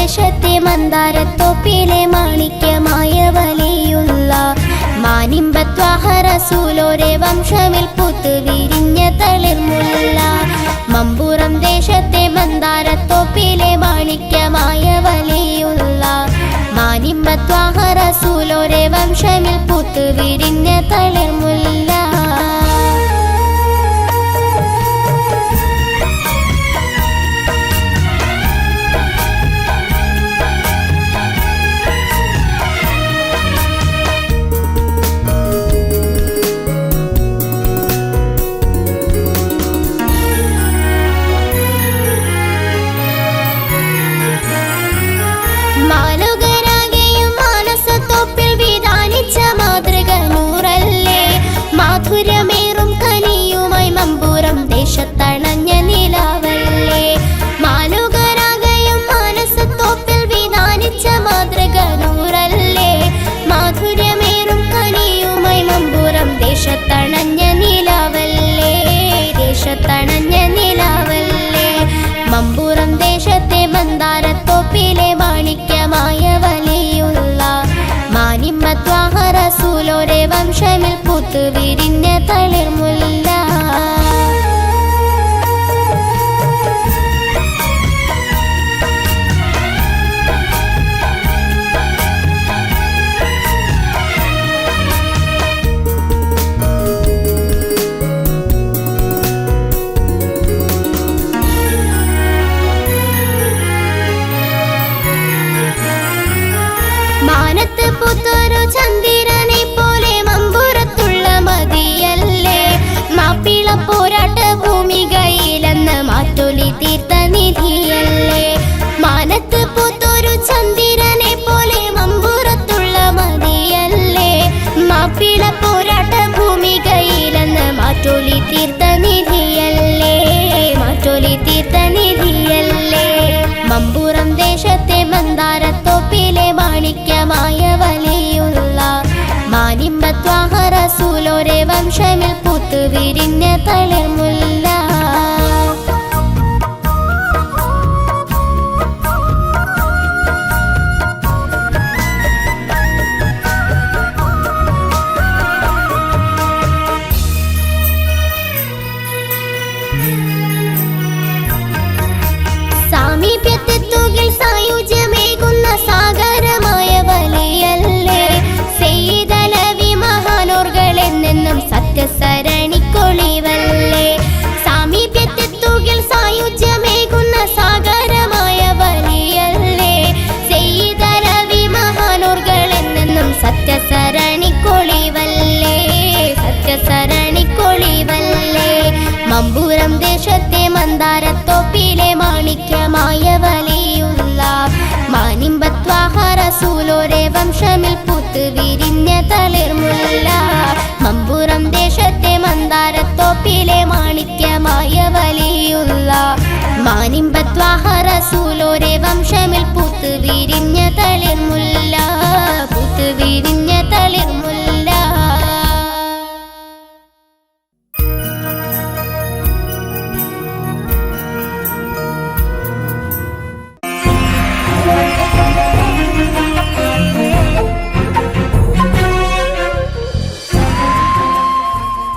ദേശത്തെ മന്ദാരത്തോപ്പിലെ മാണിക്യമായ വലിയുള്ള മാനിമ്പത്വാഹ റസൂലോരെ വംശമിൽ പൂത്ത് വിരിഞ്ഞ തളിർമുല്ല. മമ്പുറം ദേശത്തെ മന്ദാരത്തോപ്പിലെ മാണിക്യമായ വലിയുള്ള മാനിമ്പത്വാഹ റസൂലോരെ വംശമിൽ പൂത്ത് വിരിഞ്ഞ തളിർമുല്ല. മാധുര്യമേറും കനിയുമായി മമ്പുറം ദേശത്തണഞ്ഞ നിലാവല്ലേ. മാലുകരാകയും മാനസത്തോപ്പിൽ വിധാനിച്ച മാതൃക നൂറല്ലേ. മാധുര്യമേറും കനിയുമായി മമ്പുറം ദേശത്തണഞ്ഞ നിലാവല്ലേ. ദേശത്തണഞ്ഞ നിലാവല്ലേ. മമ്പുറം ദേശത്തെ മന്ദാരത്തോപ്പിലെ മാണിക്യമായ വലിയുള്ള മാനിമ്പത്വാഹ റസൂലോരെ വംശമിൽ പൂത്ത് വിരിഞ്ഞ തളിർമുല്ല. മാനത്ത് പുത്തൊരു ചന്ദ്രനെ പോലെ മമ്പുറത്തുള്ള മതിയല്ലേ. മാപ്പിള പോരാട്ട ഭൂമികയിലെന്ന് മാറ്റൊലി തീർത്ത നിധിയല്ലേ. മാനത്ത് പുത്തൊരു ചന്ദ്രനെ പോലെ മമ്പുറത്തുള്ള മതിയല്ലേ. മാപ്പിള പോരാട്ട ഭൂമികയിലെന്ന് മാറ്റൊലി തീർത്ത നിധിയല്ലേ. മാറ്റൊലി തീർത്ത നിധിയല്ലേ. മമ്പുറം ദേശത്തെ മന്ദാരത്തോപ്പിലെ മാണിക്യമായ വലിയുള്ള മാനിമ്പത്വാഹ റസൂലോരെ വംശമിൽ പൂത്ത് വിരിഞ്ഞ തളിർമുല്ല. സാമീപ്യത്തെത്തുകിൽ സായുജ്യമേകുന്ന സാഗരമായ വലിയല്ലേ. സെയ്തലവി മഹാനോർകളെന്നെന്നും സത്യസരണിക്കൊളിവല്ലേ. സാമീപ്യത്തെത്തുകിൽ സായുജ്യമേകുന്ന സാഗരമായ വലിയല്ലേ. സെയ്തലവി മഹാനോർകളെന്നെന്നും സത്യസരണിക്കൊളിവല്ലേ. സത്യസരണിക്കൊളിവല്ലേ. മമ്പുറം ദേശത്തെ മന്ദാരത്തോപ്പിലെ മാണിക്യമായ വലിയുള്ള മാനിമ്പത്വാഹ റസൂലോരെ വംശമിൽ പൂത്ത് വിരിഞ്ഞ തളിർമുല്ല. മമ്പുറം ദേശത്തെ മന്ദാരത്തോപ്പിലെ മാണിക്യമായ വലിയുള്ള മാനിമ്പത്വാഹ റസൂലോരെ വംശമിൽ പൂത്ത് വിരിഞ്ഞ തളിർമുല്ല. പൂത്ത് വിരിഞ്ഞ തളിർമുല്ല.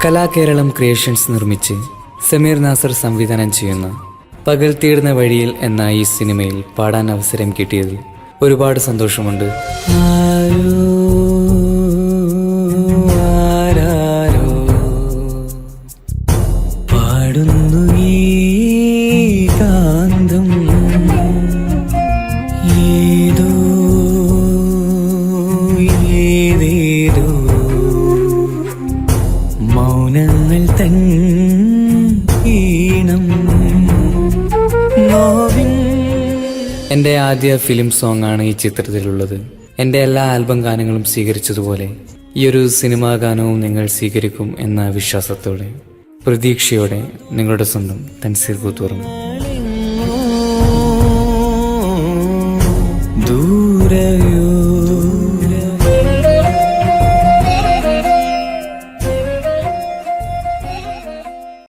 കലാകേരളം ക്രിയേഷൻസ് നിർമ്മിച്ച് സമീർ നാസർ സംവിധാനം ചെയ്യുന്ന പകൽ തീർന്ന വഴിയിൽ എന്ന ഈ സിനിമയിൽ പാടാൻ അവസരം കിട്ടിയതിൽ ഒരുപാട് സന്തോഷമുണ്ട്. പാടുന്നു ഈ കാന്തം ഏതോ ഏതേതോ മൗനങ്ങൾ തൻ ഈണം. എൻ്റെ ആദ്യ ഫിലിം സോങ് ആണ് ഈ ചിത്രത്തിലുള്ളത്. എൻ്റെ എല്ലാ ആൽബം ഗാനങ്ങളും സ്വീകരിച്ചതുപോലെ ഈ ഒരു സിനിമാ ഗാനവും നിങ്ങൾ സ്വീകരിക്കും എന്ന വിശ്വാസത്തോടെ പ്രതീക്ഷയോടെ നിങ്ങളുടെ സ്വന്തം തൻസീർ കൂത്തുറങ്ങും. ദൂരെ